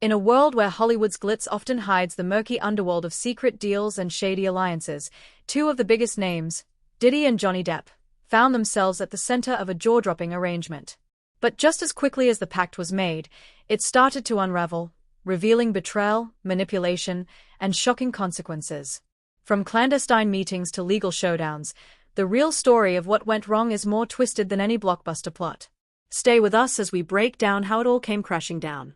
In a world where Hollywood's glitz often hides the murky underworld of secret deals and shady alliances, two of the biggest names, Diddy and Johnny Depp, found themselves at the center of a jaw-dropping arrangement. But just as quickly as the pact was made, it started to unravel, revealing betrayal, manipulation, and shocking consequences. From clandestine meetings to legal showdowns, the real story of what went wrong is more twisted than any blockbuster plot. Stay with us as we break down how it all came crashing down.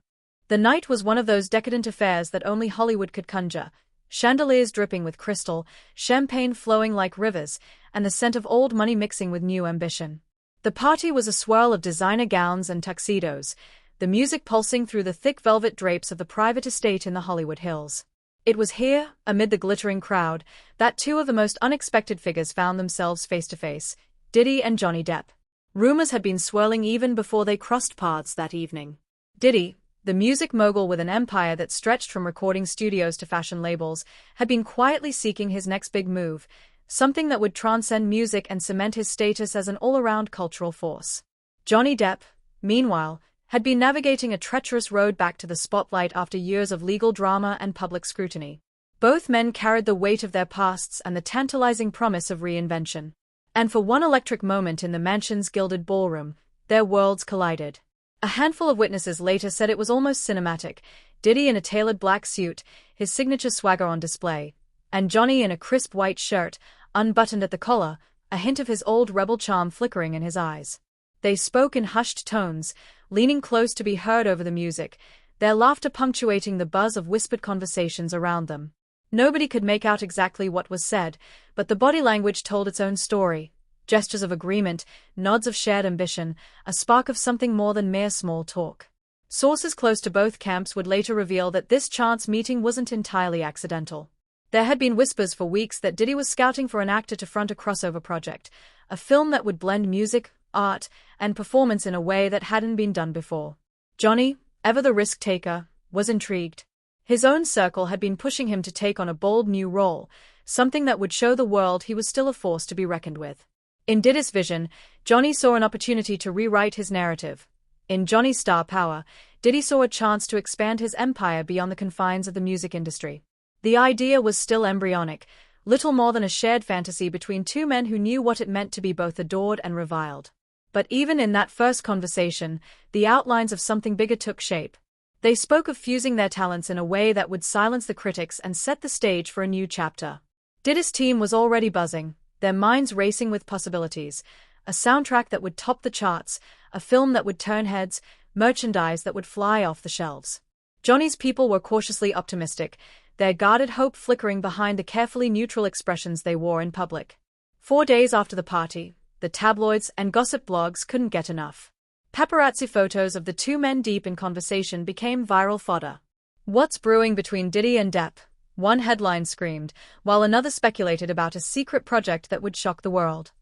The night was one of those decadent affairs that only Hollywood could conjure. Chandeliers dripping with crystal, champagne flowing like rivers, and the scent of old money mixing with new ambition. The party was a swirl of designer gowns and tuxedos, the music pulsing through the thick velvet drapes of the private estate in the Hollywood Hills. It was here, amid the glittering crowd, that two of the most unexpected figures found themselves face to face, Diddy and Johnny Depp. Rumors had been swirling even before they crossed paths that evening. Diddy, the music mogul with an empire that stretched from recording studios to fashion labels, had been quietly seeking his next big move, something that would transcend music and cement his status as an all-around cultural force. Johnny Depp, meanwhile, had been navigating a treacherous road back to the spotlight after years of legal drama and public scrutiny. Both men carried the weight of their pasts and the tantalizing promise of reinvention. And for one electric moment in the mansion's gilded ballroom, their worlds collided. A handful of witnesses later said it was almost cinematic, Diddy in a tailored black suit, his signature swagger on display, and Johnny in a crisp white shirt, unbuttoned at the collar, a hint of his old rebel charm flickering in his eyes. They spoke in hushed tones, leaning close to be heard over the music, their laughter punctuating the buzz of whispered conversations around them. Nobody could make out exactly what was said, but the body language told its own story. Gestures of agreement, nods of shared ambition, a spark of something more than mere small talk. Sources close to both camps would later reveal that this chance meeting wasn't entirely accidental. There had been whispers for weeks that Diddy was scouting for an actor to front a crossover project, a film that would blend music, art, and performance in a way that hadn't been done before. Johnny, ever the risk-taker, was intrigued. His own circle had been pushing him to take on a bold new role, something that would show the world he was still a force to be reckoned with. In Diddy's vision, Johnny saw an opportunity to rewrite his narrative. In Johnny's star power, Diddy saw a chance to expand his empire beyond the confines of the music industry. The idea was still embryonic, little more than a shared fantasy between two men who knew what it meant to be both adored and reviled. But even in that first conversation, the outlines of something bigger took shape. They spoke of fusing their talents in a way that would silence the critics and set the stage for a new chapter. Diddy's team was already buzzing, their minds racing with possibilities. A soundtrack that would top the charts, a film that would turn heads, merchandise that would fly off the shelves. Johnny's people were cautiously optimistic, their guarded hope flickering behind the carefully neutral expressions they wore in public. 4 days after the party, the tabloids and gossip blogs couldn't get enough. Paparazzi photos of the two men deep in conversation became viral fodder. "What's brewing between Diddy and Depp?" one headline screamed, while another speculated about a secret project that would shock the world.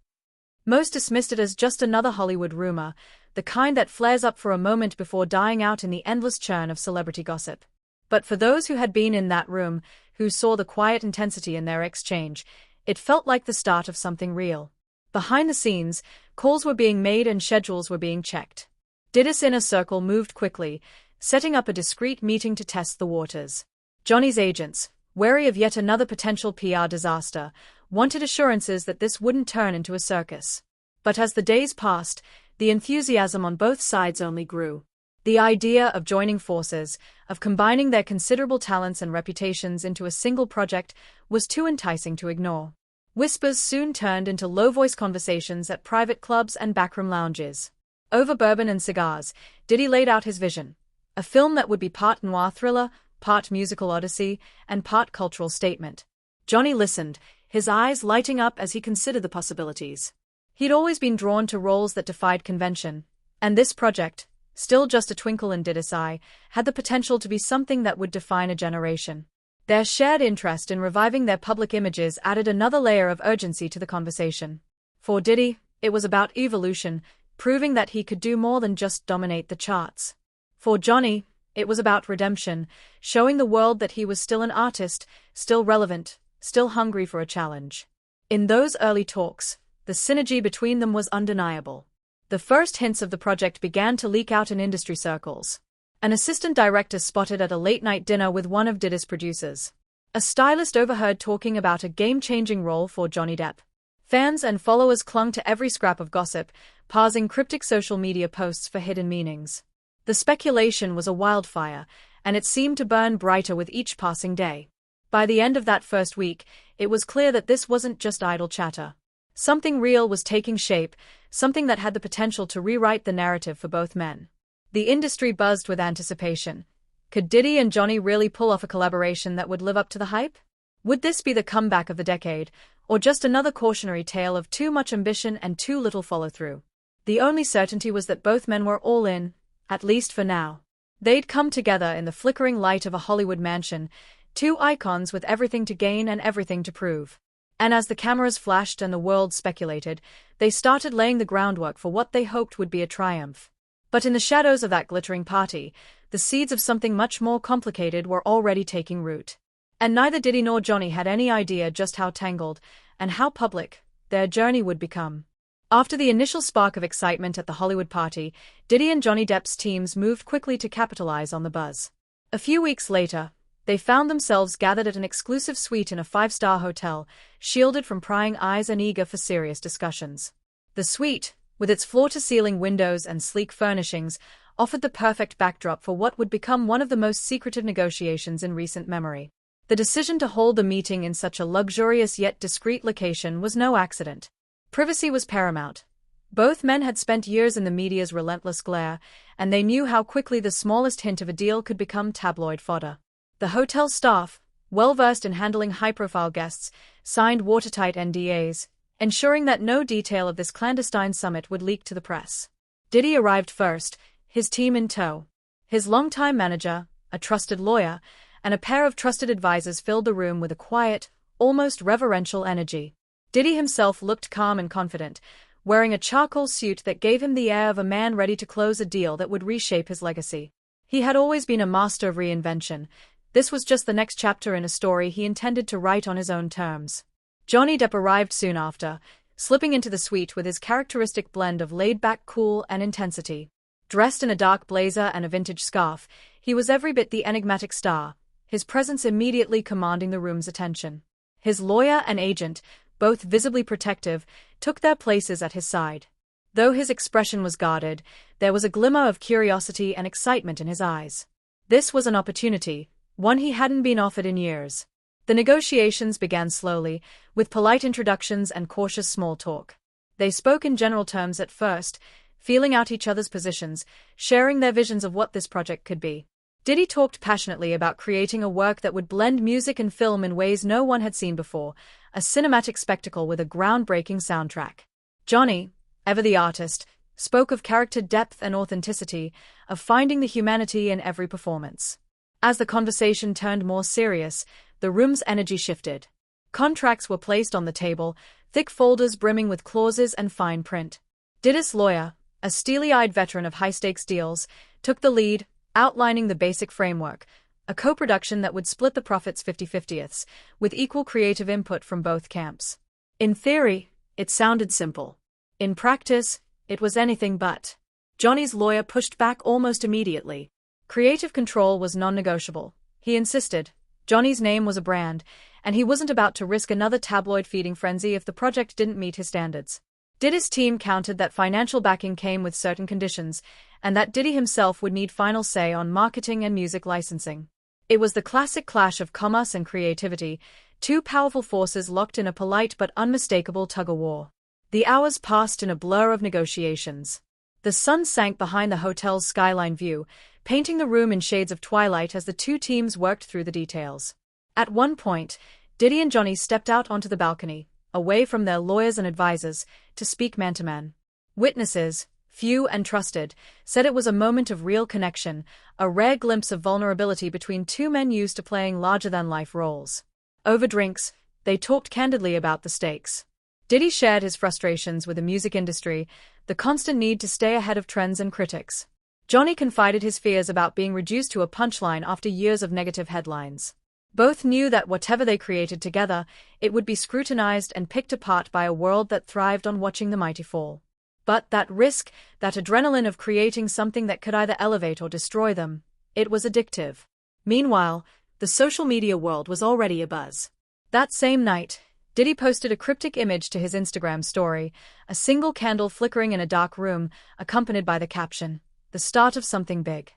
Most dismissed it as just another Hollywood rumor, the kind that flares up for a moment before dying out in the endless churn of celebrity gossip. But for those who had been in that room, who saw the quiet intensity in their exchange, it felt like the start of something real. Behind the scenes, calls were being made and schedules were being checked. Diddy's inner circle moved quickly, setting up a discreet meeting to test the waters. Johnny's agents, wary of yet another potential PR disaster, wanted assurances that this wouldn't turn into a circus. But as the days passed, the enthusiasm on both sides only grew. The idea of joining forces, of combining their considerable talents and reputations into a single project, was too enticing to ignore. Whispers soon turned into low-voice conversations at private clubs and backroom lounges. Over bourbon and cigars, Diddy laid out his vision. A film that would be part noir thriller, part musical odyssey, and part cultural statement. Johnny listened, his eyes lighting up as he considered the possibilities. He'd always been drawn to roles that defied convention, and this project, still just a twinkle in Diddy's eye, had the potential to be something that would define a generation. Their shared interest in reviving their public images added another layer of urgency to the conversation. For Diddy, it was about evolution, proving that he could do more than just dominate the charts. For Johnny, it was about redemption, showing the world that he was still an artist, still relevant, still hungry for a challenge. In those early talks, the synergy between them was undeniable. The first hints of the project began to leak out in industry circles. An assistant director spotted at a late-night dinner with one of Diddy's producers. A stylist overheard talking about a game-changing role for Johnny Depp. Fans and followers clung to every scrap of gossip, parsing cryptic social media posts for hidden meanings. The speculation was a wildfire, and it seemed to burn brighter with each passing day. By the end of that first week, it was clear that this wasn't just idle chatter. Something real was taking shape, something that had the potential to rewrite the narrative for both men. The industry buzzed with anticipation. Could Diddy and Johnny really pull off a collaboration that would live up to the hype? Would this be the comeback of the decade, or just another cautionary tale of too much ambition and too little follow-through? The only certainty was that both men were all in, at least for now. They'd come together in the flickering light of a Hollywood mansion, two icons with everything to gain and everything to prove. And as the cameras flashed and the world speculated, they started laying the groundwork for what they hoped would be a triumph. But in the shadows of that glittering party, the seeds of something much more complicated were already taking root. And neither Diddy nor Johnny had any idea just how tangled, and how public, their journey would become. After the initial spark of excitement at the Hollywood party, Diddy and Johnny Depp's teams moved quickly to capitalize on the buzz. A few weeks later, they found themselves gathered at an exclusive suite in a five-star hotel, shielded from prying eyes and eager for serious discussions. The suite, with its floor-to-ceiling windows and sleek furnishings, offered the perfect backdrop for what would become one of the most secretive negotiations in recent memory. The decision to hold the meeting in such a luxurious yet discreet location was no accident. Privacy was paramount. Both men had spent years in the media's relentless glare, and they knew how quickly the smallest hint of a deal could become tabloid fodder. The hotel staff, well-versed in handling high-profile guests, signed watertight NDAs, ensuring that no detail of this clandestine summit would leak to the press. Diddy arrived first, his team in tow. His longtime manager, a trusted lawyer, and a pair of trusted advisors filled the room with a quiet, almost reverential energy. Diddy himself looked calm and confident, wearing a charcoal suit that gave him the air of a man ready to close a deal that would reshape his legacy. He had always been a master of reinvention. This was just the next chapter in a story he intended to write on his own terms. Johnny Depp arrived soon after, slipping into the suite with his characteristic blend of laid-back cool and intensity. Dressed in a dark blazer and a vintage scarf, he was every bit the enigmatic star, his presence immediately commanding the room's attention. His lawyer and agent, both visibly protective, took their places at his side. Though his expression was guarded, there was a glimmer of curiosity and excitement in his eyes. This was an opportunity, one he hadn't been offered in years. The negotiations began slowly, with polite introductions and cautious small talk. They spoke in general terms at first, feeling out each other's positions, sharing their visions of what this project could be. Diddy talked passionately about creating a work that would blend music and film in ways no one had seen before, a cinematic spectacle with a groundbreaking soundtrack. Johnny, ever the artist, spoke of character depth and authenticity, of finding the humanity in every performance. As the conversation turned more serious, the room's energy shifted. Contracts were placed on the table, thick folders brimming with clauses and fine print. Diddy's lawyer, a steely-eyed veteran of high-stakes deals, took the lead, outlining the basic framework, a co-production that would split the profits 50-50ths, with equal creative input from both camps. In theory, it sounded simple. In practice, it was anything but. Johnny's lawyer pushed back almost immediately. Creative control was non-negotiable. He insisted. Johnny's name was a brand, and he wasn't about to risk another tabloid feeding frenzy if the project didn't meet his standards. Diddy's team countered that financial backing came with certain conditions, and that Diddy himself would need final say on marketing and music licensing. It was the classic clash of commerce and creativity, two powerful forces locked in a polite but unmistakable tug-of-war. The hours passed in a blur of negotiations. The sun sank behind the hotel's skyline view, painting the room in shades of twilight as the two teams worked through the details. At one point, Diddy and Johnny stepped out onto the balcony, away from their lawyers and advisors, to speak man-to-man. Witnesses, few and trusted, said it was a moment of real connection, a rare glimpse of vulnerability between two men used to playing larger-than-life roles. Over drinks, they talked candidly about the stakes. Diddy shared his frustrations with the music industry, the constant need to stay ahead of trends and critics. Johnny confided his fears about being reduced to a punchline after years of negative headlines. Both knew that whatever they created together, it would be scrutinized and picked apart by a world that thrived on watching the mighty fall. But that risk, that adrenaline of creating something that could either elevate or destroy them, It was addictive. Meanwhile, the social media world was already abuzz. That same night, Diddy posted a cryptic image to his Instagram story, a single candle flickering in a dark room, accompanied by the caption, "The start of something big."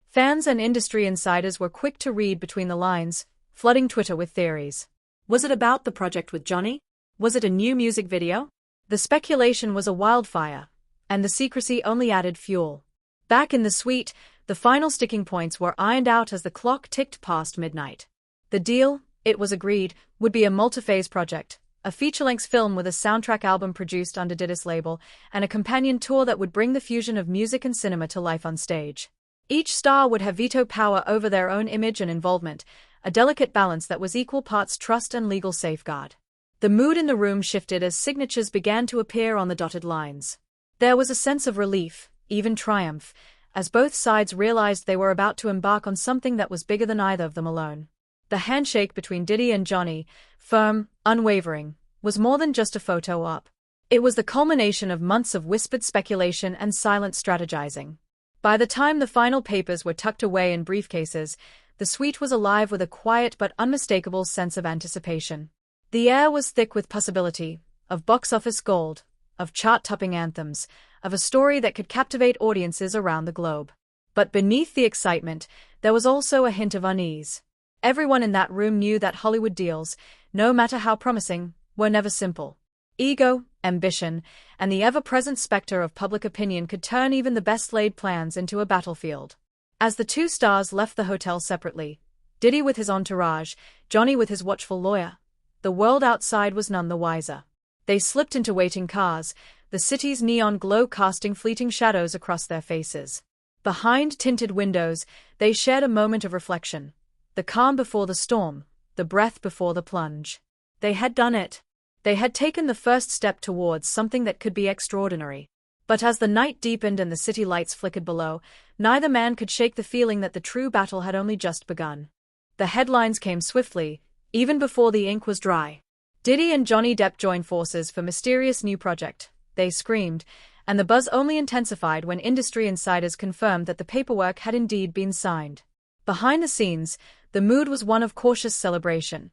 Fans and industry insiders were quick to read between the lines, flooding Twitter with theories. Was it about the project with Johnny? Was it a new music video? The speculation was a wildfire, and the secrecy only added fuel. Back in the suite, the final sticking points were ironed out as the clock ticked past midnight. The deal, it was agreed, would be a multi-phase project, a feature-length film with a soundtrack album produced under Diddy's label, and a companion tour that would bring the fusion of music and cinema to life on stage. Each star would have veto power over their own image and involvement, a delicate balance that was equal parts trust and legal safeguard. The mood in the room shifted as signatures began to appear on the dotted lines. There was a sense of relief, even triumph, as both sides realized they were about to embark on something that was bigger than either of them alone. The handshake between Diddy and Johnny, firm, unwavering, was more than just a photo op. It was the culmination of months of whispered speculation and silent strategizing. By the time the final papers were tucked away in briefcases, the suite was alive with a quiet but unmistakable sense of anticipation. The air was thick with possibility, of box office gold, of chart-topping anthems, of a story that could captivate audiences around the globe. But beneath the excitement, there was also a hint of unease. Everyone in that room knew that Hollywood deals, no matter how promising, were never simple. Ego, ambition, and the ever-present specter of public opinion could turn even the best-laid plans into a battlefield. As the two stars left the hotel separately, Diddy with his entourage, Johnny with his watchful lawyer, the world outside was none the wiser. They slipped into waiting cars, the city's neon glow casting fleeting shadows across their faces. Behind tinted windows, they shared a moment of reflection. The calm before the storm, the breath before the plunge. They had done it. They had taken the first step towards something that could be extraordinary. But as the night deepened and the city lights flickered below, neither man could shake the feeling that the true battle had only just begun. The headlines came swiftly, even before the ink was dry. Diddy and Johnny Depp join forces for mysterious new project, they screamed, and the buzz only intensified when industry insiders confirmed that the paperwork had indeed been signed. Behind the scenes, the mood was one of cautious celebration,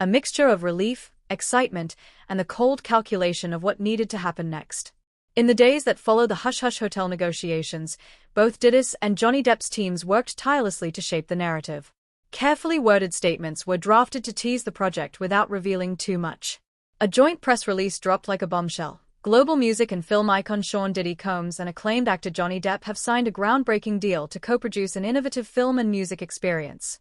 a mixture of relief, excitement, and the cold calculation of what needed to happen next. In the days that followed the hush-hush hotel negotiations, both Diddy's and Johnny Depp's teams worked tirelessly to shape the narrative. Carefully worded statements were drafted to tease the project without revealing too much. A joint press release dropped like a bombshell. Global music and film icon Sean Diddy Combs and acclaimed actor Johnny Depp have signed a groundbreaking deal to co-produce an innovative film and music experience.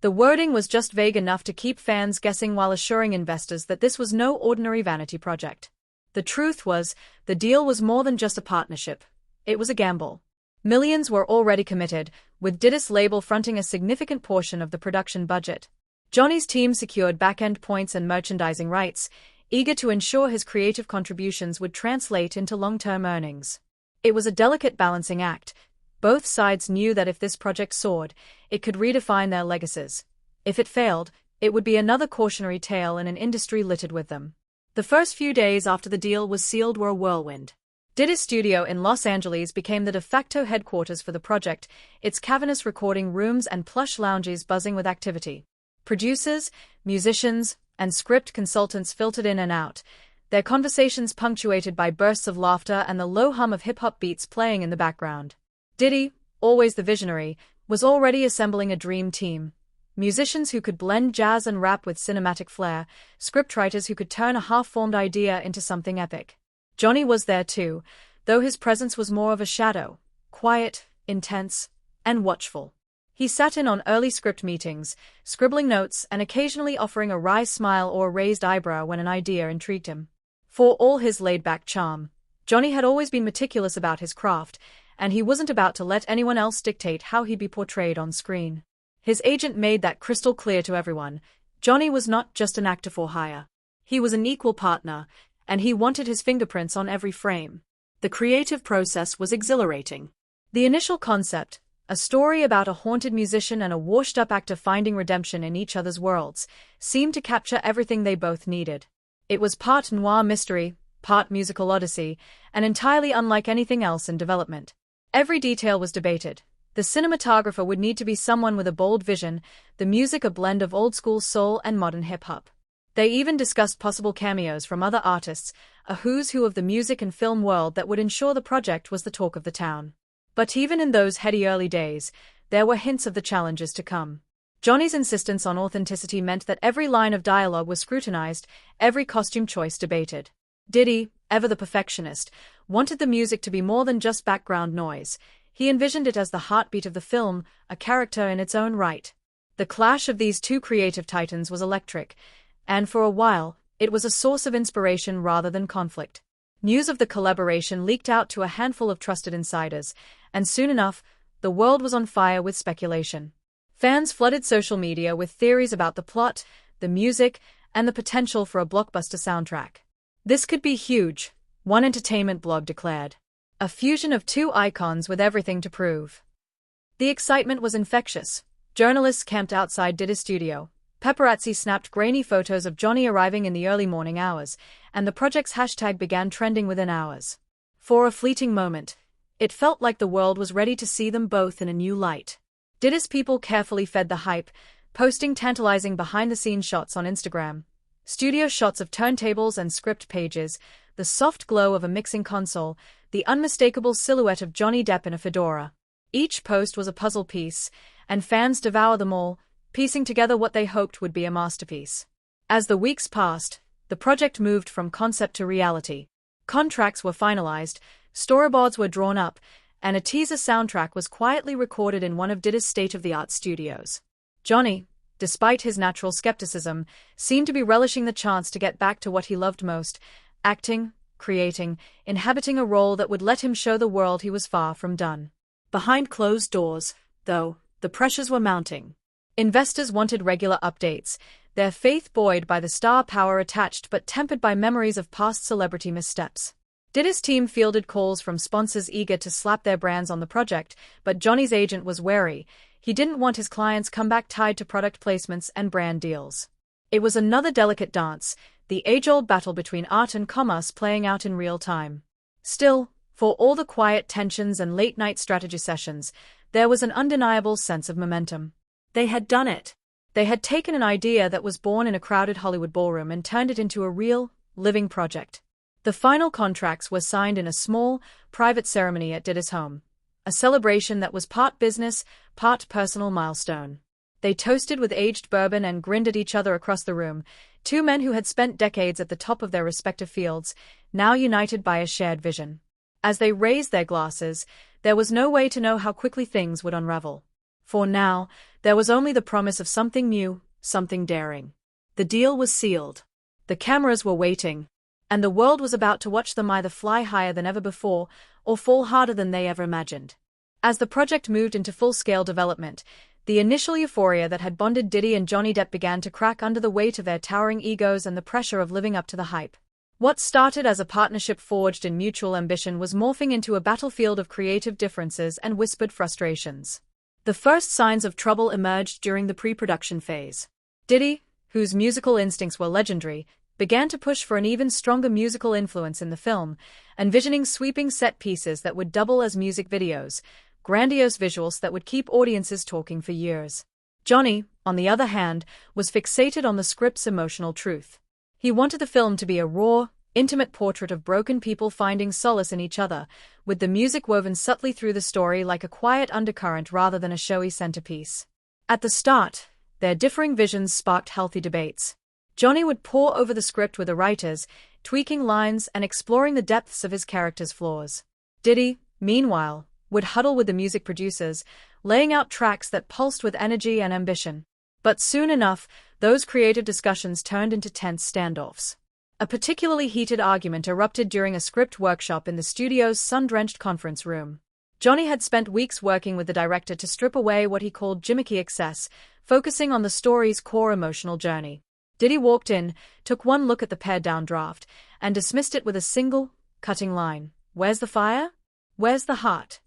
The wording was just vague enough to keep fans guessing while assuring investors that this was no ordinary vanity project. The truth was, the deal was more than just a partnership. It was a gamble. Millions were already committed, with Diddy's label fronting a significant portion of the production budget. Johnny's team secured back-end points and merchandising rights, eager to ensure his creative contributions would translate into long-term earnings. It was a delicate balancing act. Both sides knew that if this project soared, it could redefine their legacies. If it failed, it would be another cautionary tale in an industry littered with them. The first few days after the deal was sealed were a whirlwind. Diddy's studio in Los Angeles became the de facto headquarters for the project, its cavernous recording rooms and plush lounges buzzing with activity. Producers, musicians, and script consultants filtered in and out, their conversations punctuated by bursts of laughter and the low hum of hip-hop beats playing in the background. Diddy, always the visionary, was already assembling a dream team. Musicians who could blend jazz and rap with cinematic flair, scriptwriters who could turn a half-formed idea into something epic. Johnny was there too, though his presence was more of a shadow, quiet, intense, and watchful. He sat in on early script meetings, scribbling notes and occasionally offering a wry smile or a raised eyebrow when an idea intrigued him. For all his laid-back charm, Johnny had always been meticulous about his craft, and he wasn't about to let anyone else dictate how he'd be portrayed on screen. His agent made that crystal clear to everyone. Johnny was not just an actor for hire. He was an equal partner, and he wanted his fingerprints on every frame. The creative process was exhilarating. The initial concept, a story about a haunted musician and a washed-up actor finding redemption in each other's worlds, seemed to capture everything they both needed. It was part noir mystery, part musical odyssey, and entirely unlike anything else in development. Every detail was debated. The cinematographer would need to be someone with a bold vision, the music a blend of old-school soul and modern hip-hop. They even discussed possible cameos from other artists, a who's who of the music and film world that would ensure the project was the talk of the town. But even in those heady early days, there were hints of the challenges to come. Johnny's insistence on authenticity meant that every line of dialogue was scrutinized, every costume choice debated. Diddy, ever the perfectionist, wanted the music to be more than just background noise. He envisioned it as the heartbeat of the film, a character in its own right. The clash of these two creative titans was electric, and for a while, it was a source of inspiration rather than conflict. News of the collaboration leaked out to a handful of trusted insiders, and soon enough, the world was on fire with speculation. Fans flooded social media with theories about the plot, the music, and the potential for a blockbuster soundtrack. This could be huge, one entertainment blog declared. A fusion of two icons with everything to prove. The excitement was infectious. Journalists camped outside Diddy's studio. Paparazzi snapped grainy photos of Johnny arriving in the early morning hours, and the project's hashtag began trending within hours. For a fleeting moment, it felt like the world was ready to see them both in a new light. Diddy's people carefully fed the hype, posting tantalizing behind-the-scenes shots on Instagram. Studio shots of turntables and script pages, the soft glow of a mixing console, the unmistakable silhouette of Johnny Depp in a fedora. Each post was a puzzle piece, and fans devoured them all, piecing together what they hoped would be a masterpiece. As the weeks passed, the project moved from concept to reality. Contracts were finalized, storyboards were drawn up, and a teaser soundtrack was quietly recorded in one of Diddy's state-of-the-art studios. Johnny, despite his natural skepticism, seemed to be relishing the chance to get back to what he loved most, acting, creating, inhabiting a role that would let him show the world he was far from done. Behind closed doors, though, the pressures were mounting. Investors wanted regular updates, their faith buoyed by the star power attached but tempered by memories of past celebrity missteps. Diddy's team fielded calls from sponsors eager to slap their brands on the project, but Johnny's agent was wary. He didn't want his clients come back tied to product placements and brand deals. It was another delicate dance, the age-old battle between art and commerce playing out in real time. Still, for all the quiet tensions and late-night strategy sessions, there was an undeniable sense of momentum. They had done it. They had taken an idea that was born in a crowded Hollywood ballroom and turned it into a real, living project. The final contracts were signed in a small, private ceremony at Diddy's home, a celebration that was part business, part personal milestone. They toasted with aged bourbon and grinned at each other across the room, two men who had spent decades at the top of their respective fields, now united by a shared vision. As they raised their glasses, there was no way to know how quickly things would unravel. For now, there was only the promise of something new, something daring. The deal was sealed. The cameras were waiting, and the world was about to watch them either fly higher than ever before or fall harder than they ever imagined. As the project moved into full-scale development, the initial euphoria that had bonded Diddy and Johnny Depp began to crack under the weight of their towering egos and the pressure of living up to the hype. What started as a partnership forged in mutual ambition was morphing into a battlefield of creative differences and whispered frustrations. The first signs of trouble emerged during the pre-production phase. Diddy, whose musical instincts were legendary, began to push for an even stronger musical influence in the film, envisioning sweeping set pieces that would double as music videos, grandiose visuals that would keep audiences talking for years. Johnny, on the other hand, was fixated on the script's emotional truth. He wanted the film to be a raw, intimate portrait of broken people finding solace in each other, with the music woven subtly through the story like a quiet undercurrent rather than a showy centerpiece. At the start, their differing visions sparked healthy debates. Johnny would pore over the script with the writers, tweaking lines and exploring the depths of his character's flaws. Diddy, meanwhile, would huddle with the music producers, laying out tracks that pulsed with energy and ambition. But soon enough, those creative discussions turned into tense standoffs. A particularly heated argument erupted during a script workshop in the studio's sun-drenched conference room. Johnny had spent weeks working with the director to strip away what he called gimmicky excess, focusing on the story's core emotional journey. Diddy walked in, took one look at the pared-down draft, and dismissed it with a single, cutting line. "Where's the fire? Where's the heart?"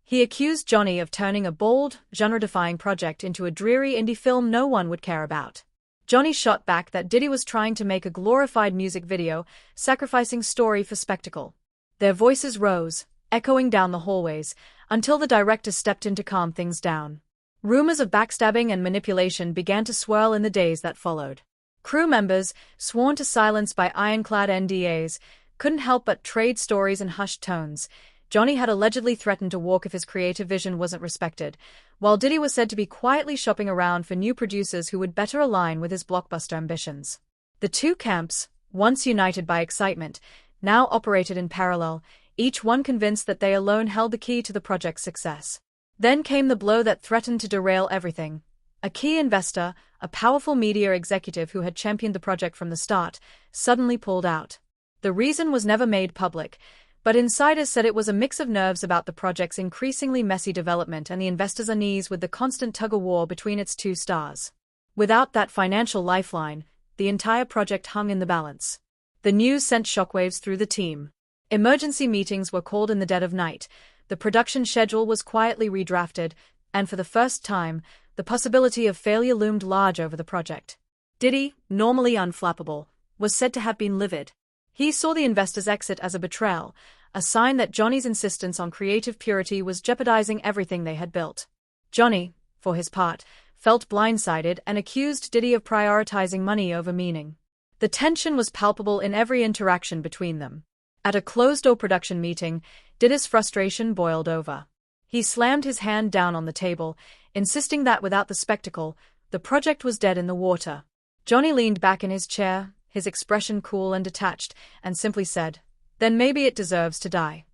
He accused Johnny of turning a bold, genre-defying project into a dreary indie film no one would care about. Johnny shot back that Diddy was trying to make a glorified music video, sacrificing story for spectacle. Their voices rose, echoing down the hallways, until the director stepped in to calm things down. Rumors of backstabbing and manipulation began to swirl in the days that followed. Crew members, sworn to silence by ironclad NDAs, couldn't help but trade stories in hushed tones. Johnny had allegedly threatened to walk if his creative vision wasn't respected, while Diddy was said to be quietly shopping around for new producers who would better align with his blockbuster ambitions. The two camps, once united by excitement, now operated in parallel, each one convinced that they alone held the key to the project's success. Then came the blow that threatened to derail everything. A key investor, a powerful media executive who had championed the project from the start, suddenly pulled out. The reason was never made public, but insiders said it was a mix of nerves about the project's increasingly messy development and the investors' unease with the constant tug-of-war between its two stars. Without that financial lifeline, the entire project hung in the balance. The news sent shockwaves through the team. Emergency meetings were called in the dead of night, the production schedule was quietly redrafted, and for the first time, the possibility of failure loomed large over the project. Diddy, normally unflappable, was said to have been livid. He saw the investors' exit as a betrayal, a sign that Johnny's insistence on creative purity was jeopardizing everything they had built. Johnny, for his part, felt blindsided and accused Diddy of prioritizing money over meaning. The tension was palpable in every interaction between them. At a closed-door production meeting, Diddy's frustration boiled over. He slammed his hand down on the table, insisting that without the spectacle, the project was dead in the water. Johnny leaned back in his chair, his expression cool and detached, and simply said, "Then maybe it deserves to die."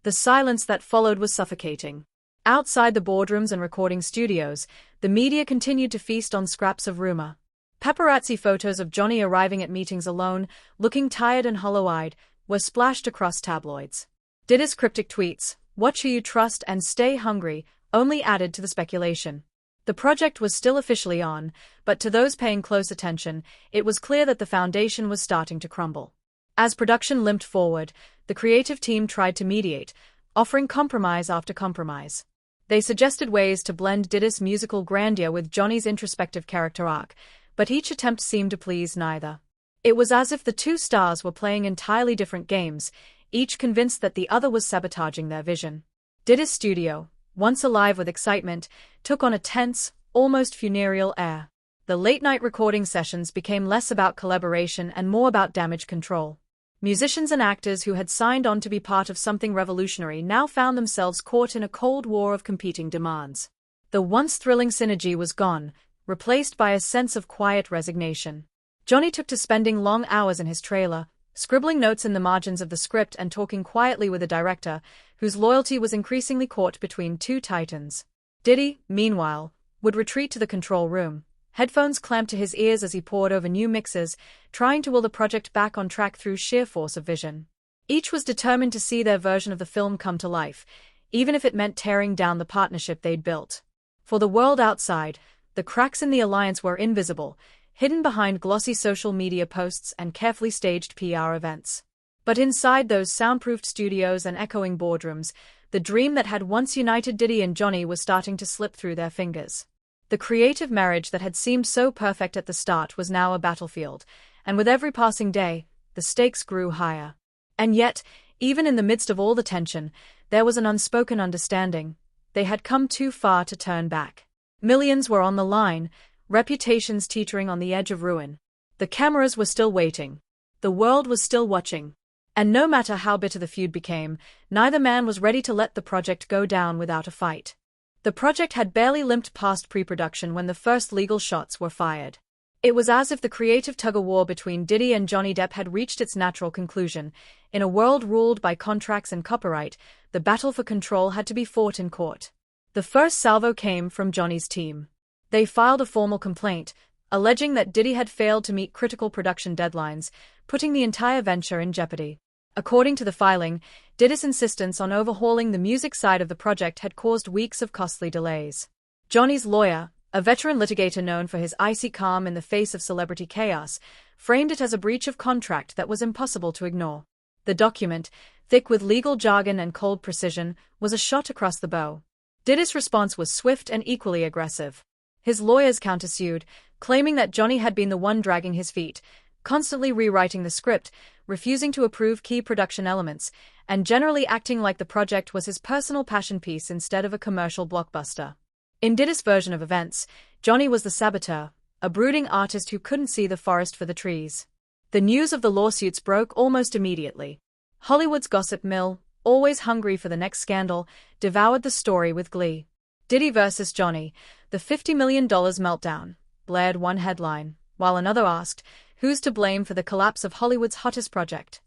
The silence that followed was suffocating. Outside the boardrooms and recording studios, the media continued to feast on scraps of rumor. Paparazzi photos of Johnny arriving at meetings alone, looking tired and hollow-eyed, were splashed across tabloids. Diddy's cryptic tweets, "Watch who you trust and stay hungry," only added to the speculation. The project was still officially on, but to those paying close attention, it was clear that the foundation was starting to crumble. As production limped forward, the creative team tried to mediate, offering compromise after compromise. They suggested ways to blend Diddy's musical grandeur with Johnny's introspective character arc, but each attempt seemed to please neither. It was as if the two stars were playing entirely different games, each convinced that the other was sabotaging their vision. Diddy's studio, once alive with excitement, took on a tense, almost funereal air. The late-night recording sessions became less about collaboration and more about damage control. Musicians and actors who had signed on to be part of something revolutionary now found themselves caught in a cold war of competing demands. The once thrilling synergy was gone, replaced by a sense of quiet resignation. Johnny took to spending long hours in his trailer, scribbling notes in the margins of the script and talking quietly with a director, whose loyalty was increasingly caught between two titans. Diddy, meanwhile, would retreat to the control room, headphones clamped to his ears as he pored over new mixes, trying to will the project back on track through sheer force of vision. Each was determined to see their version of the film come to life, even if it meant tearing down the partnership they'd built. For the world outside, the cracks in the alliance were invisible, hidden behind glossy social media posts and carefully staged PR events. But inside those soundproofed studios and echoing boardrooms, the dream that had once united Diddy and Johnny was starting to slip through their fingers. The creative marriage that had seemed so perfect at the start was now a battlefield, and with every passing day, the stakes grew higher. And yet, even in the midst of all the tension, there was an unspoken understanding. They had come too far to turn back. Millions were on the line, reputations teetering on the edge of ruin. The cameras were still waiting. The world was still watching. And no matter how bitter the feud became, neither man was ready to let the project go down without a fight. The project had barely limped past pre-production when the first legal shots were fired. It was as if the creative tug-of-war between Diddy and Johnny Depp had reached its natural conclusion. In a world ruled by contracts and copyright, the battle for control had to be fought in court. The first salvo came from Johnny's team. They filed a formal complaint, alleging that Diddy had failed to meet critical production deadlines, putting the entire venture in jeopardy. According to the filing, Diddy's insistence on overhauling the music side of the project had caused weeks of costly delays. Johnny's lawyer, a veteran litigator known for his icy calm in the face of celebrity chaos, framed it as a breach of contract that was impossible to ignore. The document, thick with legal jargon and cold precision, was a shot across the bow. Diddy's response was swift and equally aggressive. His lawyers countersued, claiming that Johnny had been the one dragging his feet, constantly rewriting the script, refusing to approve key production elements, and generally acting like the project was his personal passion piece instead of a commercial blockbuster. In Diddy's version of events, Johnny was the saboteur, a brooding artist who couldn't see the forest for the trees. The news of the lawsuits broke almost immediately. Hollywood's gossip mill, always hungry for the next scandal, devoured the story with glee. Diddy versus Johnny, the $50 million meltdown, blared one headline, while another asked, who's to blame for the collapse of Hollywood's hottest project?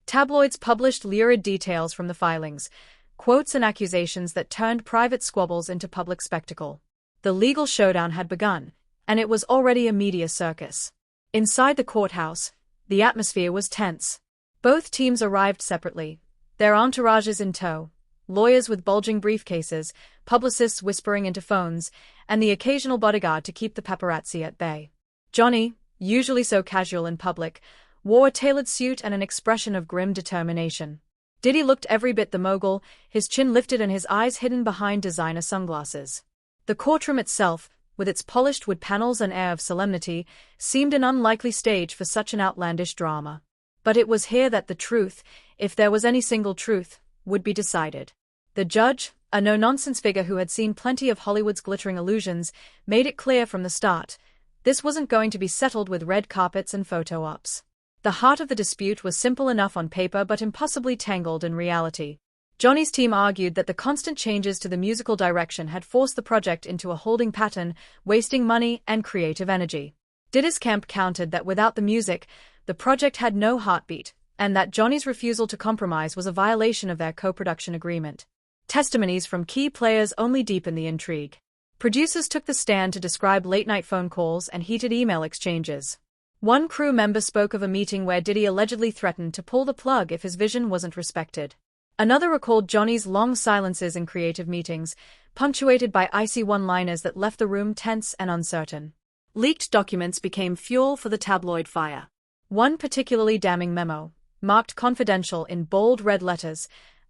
Tabloids published lurid details from the filings, quotes and accusations that turned private squabbles into public spectacle. The legal showdown had begun, and it was already a media circus. Inside the courthouse, the atmosphere was tense. Both teams arrived separately, their entourages in tow, lawyers with bulging briefcases, publicists whispering into phones, and the occasional bodyguard to keep the paparazzi at bay. Johnny, usually so casual in public, wore a tailored suit and an expression of grim determination. Diddy looked every bit the mogul, his chin lifted and his eyes hidden behind designer sunglasses. The courtroom itself, with its polished wood panels and air of solemnity, seemed an unlikely stage for such an outlandish drama. But it was here that the truth, if there was any single truth, would be decided. The judge, a no-nonsense figure who had seen plenty of Hollywood's glittering illusions, made it clear from the start, this wasn't going to be settled with red carpets and photo ops. The heart of the dispute was simple enough on paper but impossibly tangled in reality. Johnny's team argued that the constant changes to the musical direction had forced the project into a holding pattern, wasting money and creative energy. Diddy's camp countered that without the music, the project had no heartbeat, and that Johnny's refusal to compromise was a violation of their co-production agreement. Testimonies from key players only deepened the intrigue. Producers took the stand to describe late-night phone calls and heated email exchanges. One crew member spoke of a meeting where Diddy allegedly threatened to pull the plug if his vision wasn't respected. Another recalled Johnny's long silences in creative meetings, punctuated by icy one-liners that left the room tense and uncertain. Leaked documents became fuel for the tabloid fire. One particularly damning memo, marked confidential in bold red letters,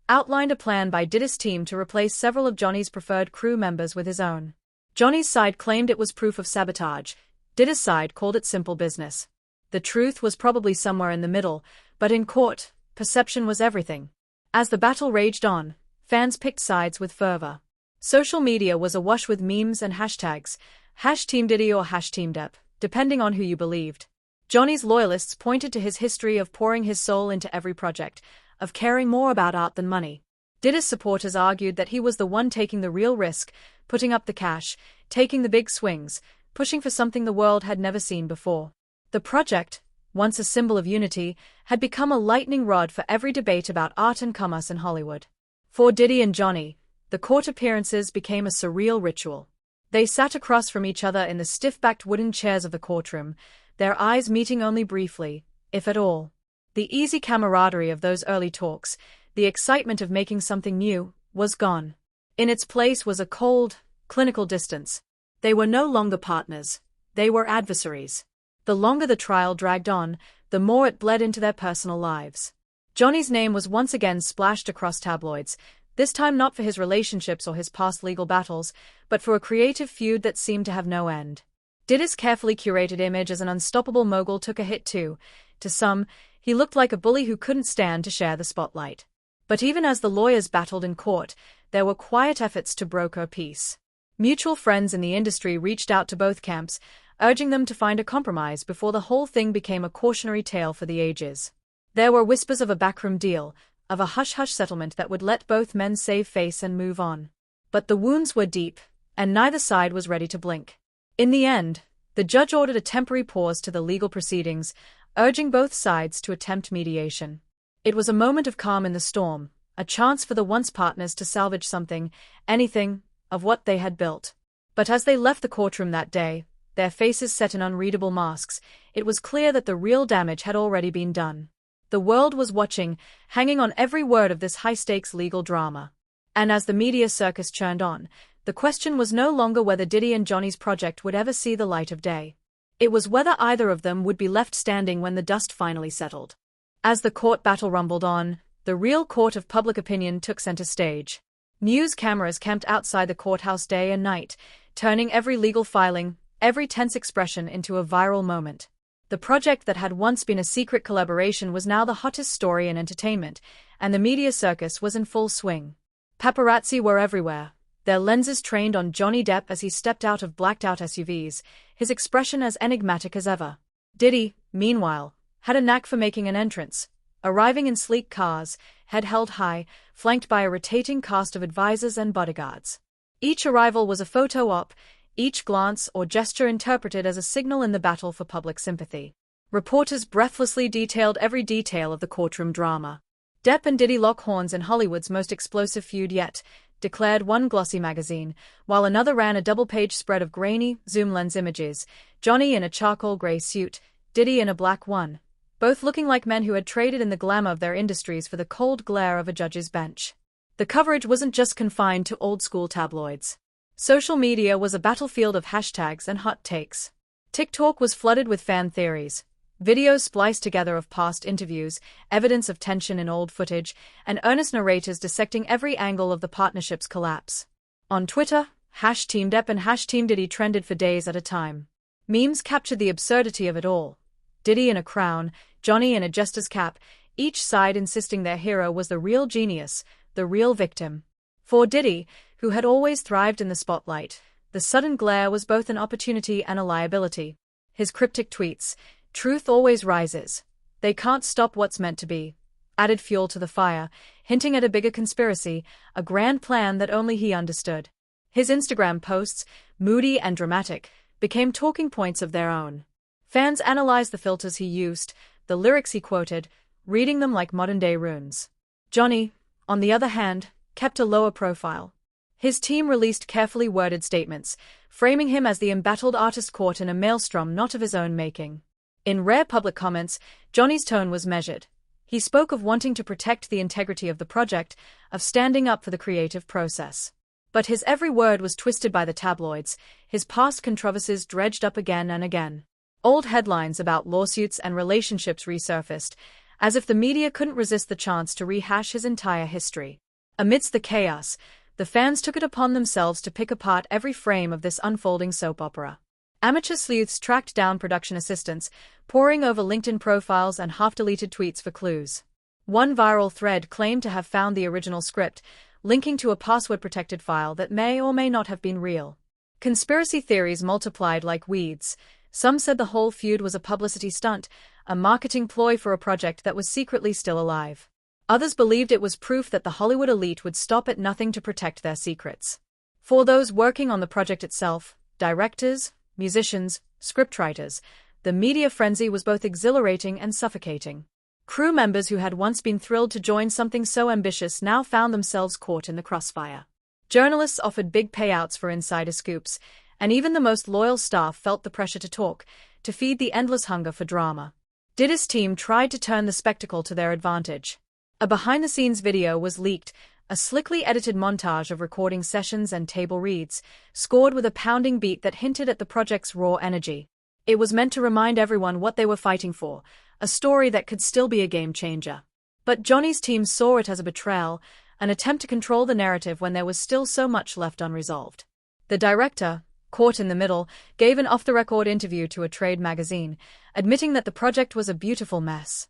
outlined a plan by Diddy's team to replace several of Johnny's preferred crew members with his own. Johnny's side claimed it was proof of sabotage. Diddy's side called it simple business. The truth was probably somewhere in the middle, but in court, perception was everything. As the battle raged on, fans picked sides with fervor. Social media was awash with memes and hashtags, #TeamDiddy or #TeamDepp, depending on who you believed. Johnny's loyalists pointed to his history of pouring his soul into every project, of caring more about art than money. Diddy's supporters argued that he was the one taking the real risk, putting up the cash, taking the big swings, pushing for something the world had never seen before. The project, once a symbol of unity, had become a lightning rod for every debate about art and commerce in Hollywood. For Diddy and Johnny, the court appearances became a surreal ritual. They sat across from each other in the stiff-backed wooden chairs of the courtroom, their eyes meeting only briefly, if at all. The easy camaraderie of those early talks, the excitement of making something new, was gone. In its place was a cold, clinical distance. They were no longer partners, they were adversaries. The longer the trial dragged on, the more it bled into their personal lives. Johnny's name was once again splashed across tabloids, this time not for his relationships or his past legal battles, but for a creative feud that seemed to have no end. Diddy's carefully curated image as an unstoppable mogul took a hit too. To some, he looked like a bully who couldn't stand to share the spotlight. But even as the lawyers battled in court, there were quiet efforts to broker peace. Mutual friends in the industry reached out to both camps, urging them to find a compromise before the whole thing became a cautionary tale for the ages. There were whispers of a backroom deal, of a hush-hush settlement that would let both men save face and move on. But the wounds were deep, and neither side was ready to blink. In the end, the judge ordered a temporary pause to the legal proceedings, urging both sides to attempt mediation. It was a moment of calm in the storm, a chance for the once partners to salvage something, anything, of what they had built. But as they left the courtroom that day, their faces set in unreadable masks, it was clear that the real damage had already been done. The world was watching, hanging on every word of this high-stakes legal drama. And as the media circus churned on, the question was no longer whether Diddy and Johnny's project would ever see the light of day. It was whether either of them would be left standing when the dust finally settled. As the court battle rumbled on, the real court of public opinion took center stage. News cameras camped outside the courthouse day and night, turning every legal filing, every tense expression into a viral moment. The project that had once been a secret collaboration was now the hottest story in entertainment, and the media circus was in full swing. Paparazzi were everywhere, their lenses trained on Johnny Depp as he stepped out of blacked-out SUVs, his expression as enigmatic as ever. Diddy, meanwhile, had a knack for making an entrance, arriving in sleek cars, head held high, flanked by a rotating cast of advisors and bodyguards. Each arrival was a photo op, each glance or gesture interpreted as a signal in the battle for public sympathy. Reporters breathlessly detailed every detail of the courtroom drama. Depp and Diddy lock horns in Hollywood's most explosive feud yet, declared one glossy magazine, while another ran a double-page spread of grainy, zoom lens images, Johnny in a charcoal gray suit, Diddy in a black one, both looking like men who had traded in the glamour of their industries for the cold glare of a judge's bench. The coverage wasn't just confined to old-school tabloids. Social media was a battlefield of hashtags and hot takes. TikTok was flooded with fan theories, videos spliced together of past interviews, evidence of tension in old footage, and earnest narrators dissecting every angle of the partnership's collapse. On Twitter, #TeamDepp and #TeamDiddy trended for days at a time. Memes captured the absurdity of it all. Diddy in a crown, Johnny in a jester's cap, each side insisting their hero was the real genius, the real victim. For Diddy, who had always thrived in the spotlight, the sudden glare was both an opportunity and a liability. His cryptic tweets, "Truth always rises. They can't stop what's meant to be," added fuel to the fire, hinting at a bigger conspiracy, a grand plan that only he understood. His Instagram posts, moody and dramatic, became talking points of their own. Fans analyzed the filters he used, the lyrics he quoted, reading them like modern-day runes. Johnny, on the other hand, kept a lower profile. His team released carefully worded statements, framing him as the embattled artist caught in a maelstrom not of his own making. In rare public comments, Johnny's tone was measured. He spoke of wanting to protect the integrity of the project, of standing up for the creative process. But his every word was twisted by the tabloids, his past controversies dredged up again and again. Old headlines about lawsuits and relationships resurfaced, as if the media couldn't resist the chance to rehash his entire history. Amidst the chaos, the fans took it upon themselves to pick apart every frame of this unfolding soap opera. Amateur sleuths tracked down production assistants, poring over LinkedIn profiles and half-deleted tweets for clues. One viral thread claimed to have found the original script, linking to a password-protected file that may or may not have been real. Conspiracy theories multiplied like weeds. Some said the whole feud was a publicity stunt, a marketing ploy for a project that was secretly still alive. Others believed it was proof that the Hollywood elite would stop at nothing to protect their secrets. For those working on the project itself, directors, musicians, scriptwriters, the media frenzy was both exhilarating and suffocating. Crew members who had once been thrilled to join something so ambitious now found themselves caught in the crossfire. Journalists offered big payouts for insider scoops, and even the most loyal staff felt the pressure to talk, to feed the endless hunger for drama. Diddy's team tried to turn the spectacle to their advantage. A behind-the-scenes video was leaked, a slickly edited montage of recording sessions and table reads, scored with a pounding beat that hinted at the project's raw energy. It was meant to remind everyone what they were fighting for, a story that could still be a game-changer. But Johnny's team saw it as a betrayal, an attempt to control the narrative when there was still so much left unresolved. The director, caught in the middle, gave an off-the-record interview to a trade magazine, admitting that the project was a beautiful mess.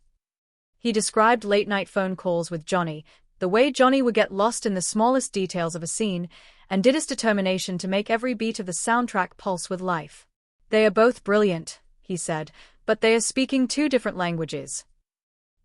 He described late-night phone calls with Johnny, the way Johnny would get lost in the smallest details of a scene, and Diddy's determination to make every beat of the soundtrack pulse with life. "They are both brilliant," he said, "but they are speaking two different languages."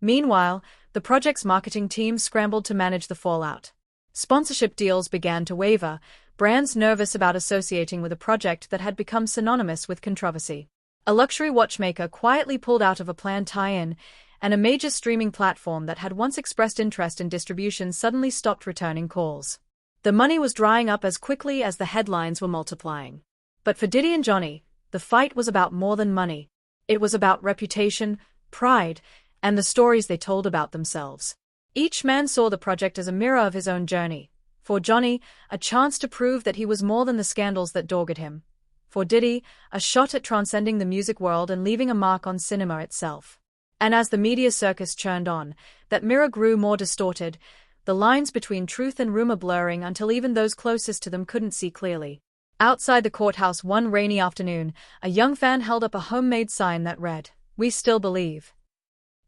Meanwhile, the project's marketing team scrambled to manage the fallout. Sponsorship deals began to waver, brands nervous about associating with a project that had become synonymous with controversy. A luxury watchmaker quietly pulled out of a planned tie-in, and a major streaming platform that had once expressed interest in distribution suddenly stopped returning calls. The money was drying up as quickly as the headlines were multiplying. But for Diddy and Johnny, the fight was about more than money. It was about reputation, pride, and the stories they told about themselves. Each man saw the project as a mirror of his own journey. For Johnny, a chance to prove that he was more than the scandals that dogged him. For Diddy, a shot at transcending the music world and leaving a mark on cinema itself. And as the media circus churned on, that mirror grew more distorted, the lines between truth and rumor blurring until even those closest to them couldn't see clearly. Outside the courthouse one rainy afternoon, a young fan held up a homemade sign that read, We still believe.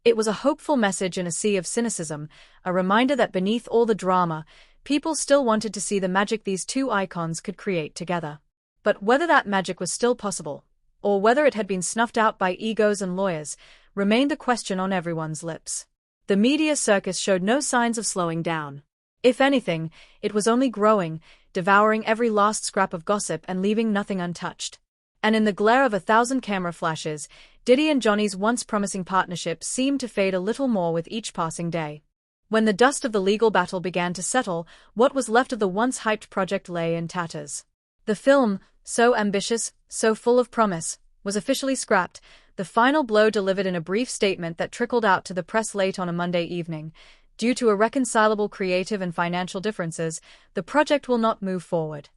It was a hopeful message in a sea of cynicism, a reminder that beneath all the drama, people still wanted to see the magic these two icons could create together. But whether that magic was still possible, or whether it had been snuffed out by egos and lawyers, remained the question on everyone's lips. The media circus showed no signs of slowing down. If anything, it was only growing, devouring every last scrap of gossip and leaving nothing untouched. And in the glare of 1,000 camera flashes, Diddy and Johnny's once promising partnership seemed to fade a little more with each passing day. When the dust of the legal battle began to settle, what was left of the once hyped project lay in tatters. The film, so ambitious, so full of promise, was officially scrapped, the final blow delivered in a brief statement that trickled out to the press late on a Monday evening. Due to irreconcilable creative and financial differences, the project will not move forward.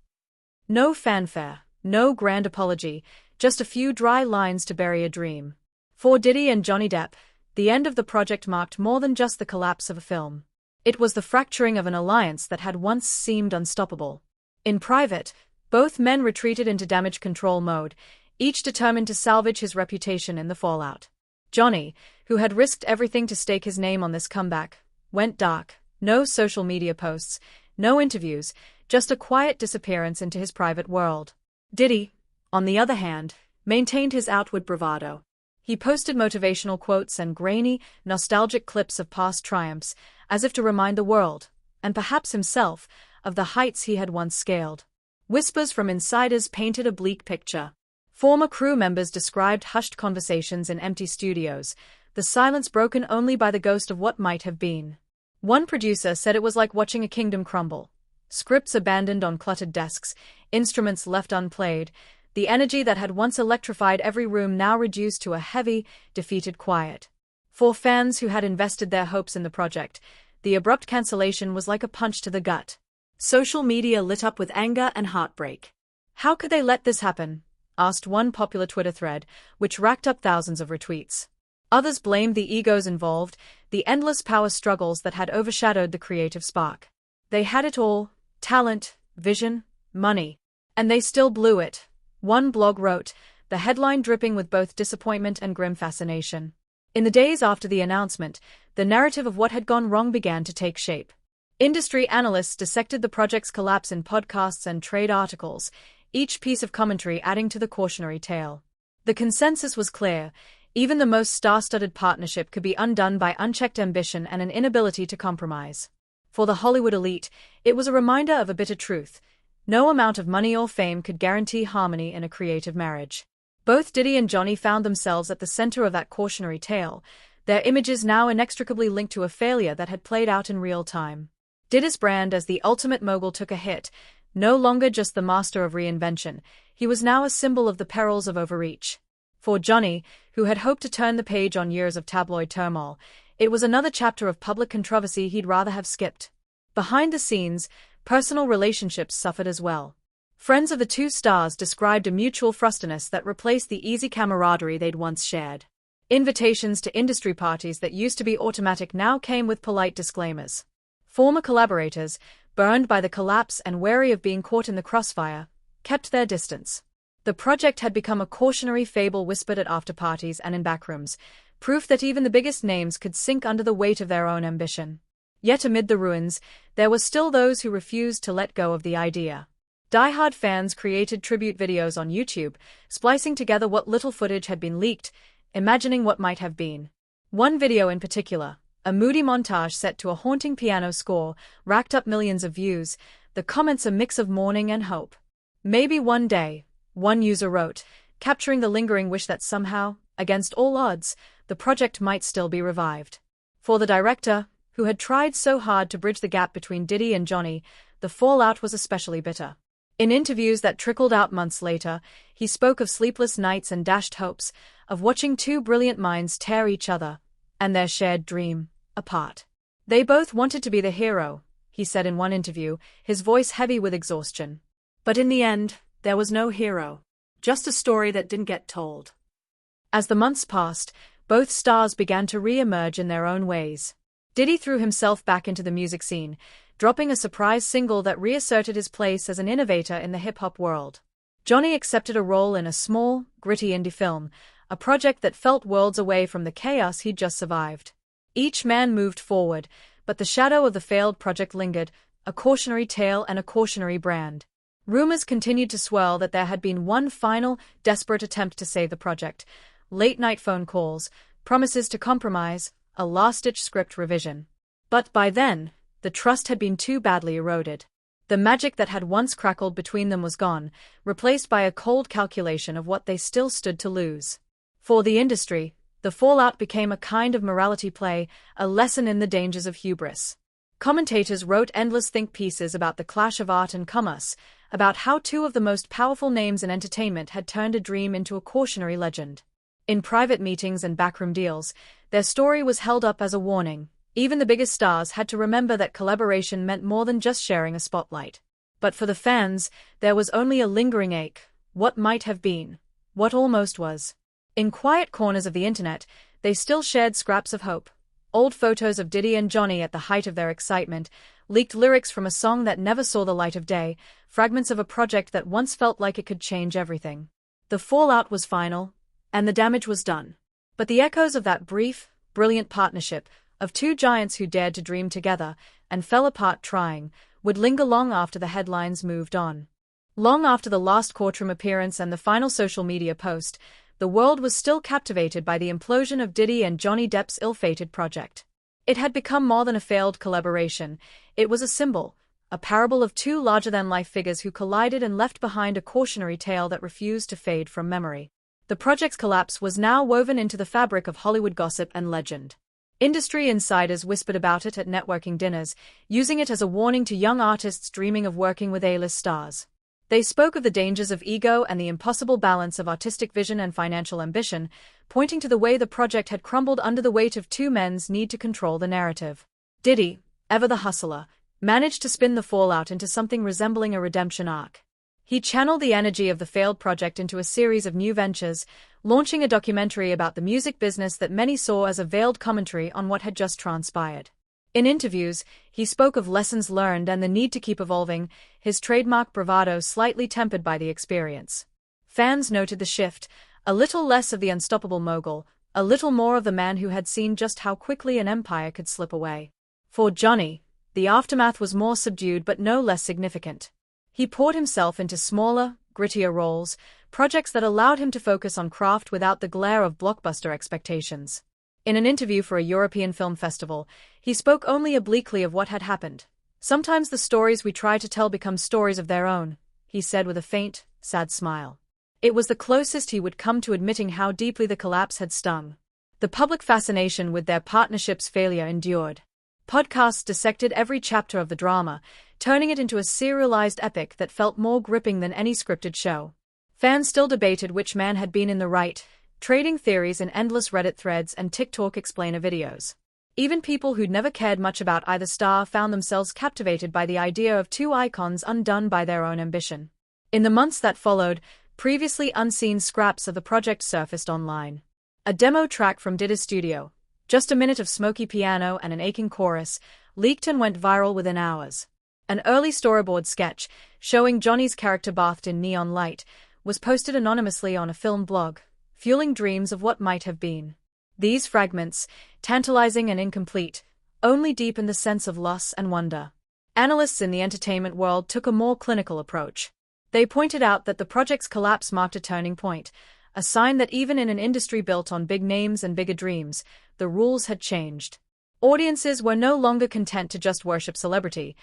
No fanfare, no grand apology, just a few dry lines to bury a dream. For Diddy and Johnny Depp, the end of the project marked more than just the collapse of a film. It was the fracturing of an alliance that had once seemed unstoppable. In private, both men retreated into damage control mode, each determined to salvage his reputation in the fallout. Johnny, who had risked everything to stake his name on this comeback, went dark. No social media posts, no interviews, just a quiet disappearance into his private world. Diddy, on the other hand, maintained his outward bravado. He posted motivational quotes and grainy, nostalgic clips of past triumphs, as if to remind the world, and perhaps himself, of the heights he had once scaled. Whispers from insiders painted a bleak picture. Former crew members described hushed conversations in empty studios, the silence broken only by the ghost of what might have been. One producer said it was like watching a kingdom crumble. Scripts abandoned on cluttered desks, instruments left unplayed, the energy that had once electrified every room now reduced to a heavy, defeated quiet. For fans who had invested their hopes in the project, the abrupt cancellation was like a punch to the gut. Social media lit up with anger and heartbreak. How could they let this happen? Asked one popular Twitter thread, which racked up thousands of retweets. Others blamed the egos involved, the endless power struggles that had overshadowed the creative spark. They had it all: talent, vision, money. And they still blew it. One blog wrote, the headline dripping with both disappointment and grim fascination. In the days after the announcement, the narrative of what had gone wrong began to take shape. Industry analysts dissected the project's collapse in podcasts and trade articles, each piece of commentary adding to the cautionary tale. The consensus was clear: even the most star-studded partnership could be undone by unchecked ambition and an inability to compromise. For the Hollywood elite, it was a reminder of a bitter truth: no amount of money or fame could guarantee harmony in a creative marriage. Both Diddy and Johnny found themselves at the center of that cautionary tale, their images now inextricably linked to a failure that had played out in real time. Diddy's brand as the ultimate mogul took a hit. No longer just the master of reinvention, he was now a symbol of the perils of overreach. For Johnny, who had hoped to turn the page on years of tabloid turmoil, it was another chapter of public controversy he'd rather have skipped. Behind the scenes, personal relationships suffered as well. Friends of the two stars described a mutual frustiness that replaced the easy camaraderie they'd once shared. Invitations to industry parties that used to be automatic now came with polite disclaimers. Former collaborators, burned by the collapse and wary of being caught in the crossfire, kept their distance. The project had become a cautionary fable whispered at after-parties and in backrooms, proof that even the biggest names could sink under the weight of their own ambition. Yet amid the ruins, there were still those who refused to let go of the idea. Die-hard fans created tribute videos on YouTube, splicing together what little footage had been leaked, imagining what might have been. One video in particular, a moody montage set to a haunting piano score, racked up millions of views, the comments a mix of mourning and hope. Maybe one day, one user wrote, capturing the lingering wish that somehow, against all odds, the project might still be revived. For the director, who had tried so hard to bridge the gap between Diddy and Johnny, the fallout was especially bitter. In interviews that trickled out months later, he spoke of sleepless nights and dashed hopes, of watching two brilliant minds tear each other, and their shared dream, apart. They both wanted to be the hero, he said in one interview, his voice heavy with exhaustion. But in the end, there was no hero. Just a story that didn't get told. As the months passed, both stars began to re-emerge in their own ways. Diddy threw himself back into the music scene, dropping a surprise single that reasserted his place as an innovator in the hip-hop world. Johnny accepted a role in a small, gritty indie film, a project that felt worlds away from the chaos he'd just survived. Each man moved forward, but the shadow of the failed project lingered, a cautionary tale and a cautionary brand. Rumors continued to swirl that there had been one final, desperate attempt to save the project. Late-night phone calls, promises to compromise, a last-ditch script revision. But by then, the trust had been too badly eroded. The magic that had once crackled between them was gone, replaced by a cold calculation of what they still stood to lose. For the industry, the fallout became a kind of morality play, a lesson in the dangers of hubris. Commentators wrote endless think pieces about the clash of art and commerce, about how two of the most powerful names in entertainment had turned a dream into a cautionary legend. In private meetings and backroom deals, their story was held up as a warning. Even the biggest stars had to remember that collaboration meant more than just sharing a spotlight. But for the fans, there was only a lingering ache. What might have been. What almost was. In quiet corners of the internet, they still shared scraps of hope. Old photos of Diddy and Johnny at the height of their excitement, leaked lyrics from a song that never saw the light of day, fragments of a project that once felt like it could change everything. The fallout was final, and the damage was done. But the echoes of that brief, brilliant partnership, of two giants who dared to dream together, and fell apart trying, would linger long after the headlines moved on. Long after the last courtroom appearance and the final social media post, the world was still captivated by the implosion of Diddy and Johnny Depp's ill-fated project. It had become more than a failed collaboration, it was a symbol, a parable of two larger-than-life figures who collided and left behind a cautionary tale that refused to fade from memory. The project's collapse was now woven into the fabric of Hollywood gossip and legend. Industry insiders whispered about it at networking dinners, using it as a warning to young artists dreaming of working with A-list stars. They spoke of the dangers of ego and the impossible balance of artistic vision and financial ambition, pointing to the way the project had crumbled under the weight of two men's need to control the narrative. Diddy, ever the hustler, managed to spin the fallout into something resembling a redemption arc. He channeled the energy of the failed project into a series of new ventures, launching a documentary about the music business that many saw as a veiled commentary on what had just transpired. In interviews, he spoke of lessons learned and the need to keep evolving, his trademark bravado slightly tempered by the experience. Fans noted the shift, a little less of the unstoppable mogul, a little more of the man who had seen just how quickly an empire could slip away. For Johnny, the aftermath was more subdued but no less significant. He poured himself into smaller, grittier roles, projects that allowed him to focus on craft without the glare of blockbuster expectations. In an interview for a European film festival, he spoke only obliquely of what had happened. "Sometimes the stories we try to tell become stories of their own," he said with a faint, sad smile. It was the closest he would come to admitting how deeply the collapse had stung. The public fascination with their partnership's failure endured. Podcasts dissected every chapter of the drama, turning it into a serialized epic that felt more gripping than any scripted show. Fans still debated which man had been in the right, trading theories in endless Reddit threads and TikTok explainer videos. Even people who'd never cared much about either star found themselves captivated by the idea of two icons undone by their own ambition. In the months that followed, previously unseen scraps of the project surfaced online. A demo track from Diddy's studio, just a minute of smoky piano and an aching chorus, leaked and went viral within hours. An early storyboard sketch, showing Johnny's character bathed in neon light, was posted anonymously on a film blog, fueling dreams of what might have been. These fragments, tantalizing and incomplete, only deepened the sense of loss and wonder. Analysts in the entertainment world took a more clinical approach. They pointed out that the project's collapse marked a turning point, a sign that even in an industry built on big names and bigger dreams, the rules had changed. Audiences were no longer content to just worship celebrity,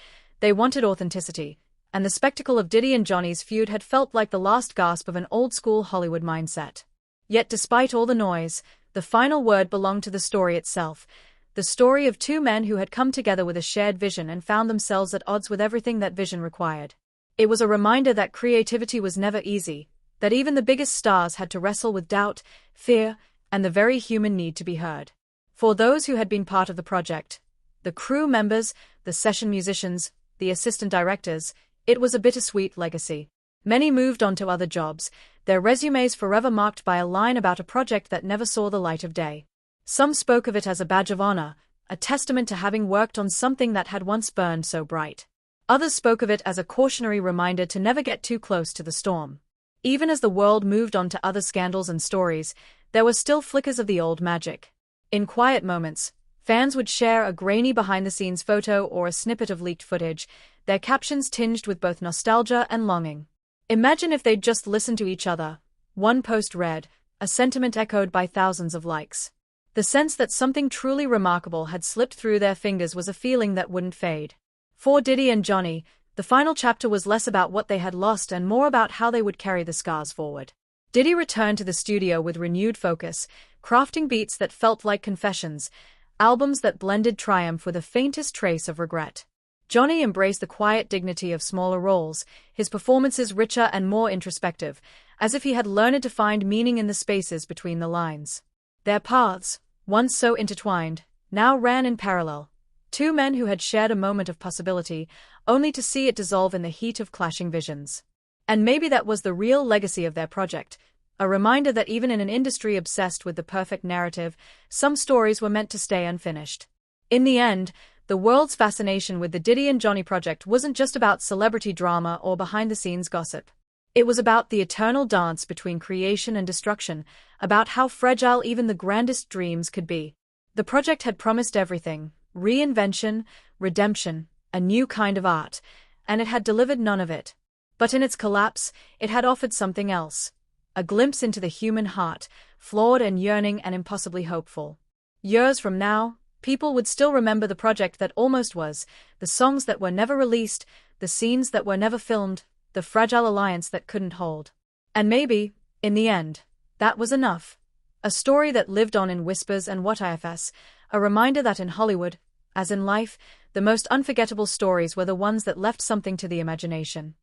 they wanted authenticity, and the spectacle of Diddy and Johnny's feud had felt like the last gasp of an old-school Hollywood mindset. Yet despite all the noise, the final word belonged to the story itself, the story of two men who had come together with a shared vision and found themselves at odds with everything that vision required. It was a reminder that creativity was never easy, that even the biggest stars had to wrestle with doubt, fear, and the very human need to be heard. For those who had been part of the project, the crew members, the session musicians, the assistant directors, it was a bittersweet legacy. Many moved on to other jobs, their resumes forever marked by a line about a project that never saw the light of day. Some spoke of it as a badge of honor, a testament to having worked on something that had once burned so bright. Others spoke of it as a cautionary reminder to never get too close to the storm. Even as the world moved on to other scandals and stories, there were still flickers of the old magic. In quiet moments, fans would share a grainy behind-the-scenes photo or a snippet of leaked footage, their captions tinged with both nostalgia and longing. Imagine if they'd just listened to each other. One post read, a sentiment echoed by thousands of likes. The sense that something truly remarkable had slipped through their fingers was a feeling that wouldn't fade. For Diddy and Johnny, the final chapter was less about what they had lost and more about how they would carry the scars forward. Diddy returned to the studio with renewed focus, crafting beats that felt like confessions, albums that blended triumph with the faintest trace of regret. Johnny embraced the quiet dignity of smaller roles, his performances richer and more introspective, as if he had learned to find meaning in the spaces between the lines. Their paths, once so intertwined, now ran in parallel. Two men who had shared a moment of possibility, only to see it dissolve in the heat of clashing visions. And maybe that was the real legacy of their project, a reminder that even in an industry obsessed with the perfect narrative, some stories were meant to stay unfinished. In the end, the world's fascination with the Diddy and Johnny project wasn't just about celebrity drama or behind-the-scenes gossip. It was about the eternal dance between creation and destruction, about how fragile even the grandest dreams could be. The project had promised everything: reinvention, redemption, a new kind of art, and it had delivered none of it. But in its collapse, it had offered something else: a glimpse into the human heart, flawed and yearning and impossibly hopeful. Years from now, people would still remember the project that almost was, the songs that were never released, the scenes that were never filmed, the fragile alliance that couldn't hold. And maybe, in the end, that was enough. A story that lived on in whispers and what-ifs, a reminder that in Hollywood, as in life, the most unforgettable stories were the ones that left something to the imagination.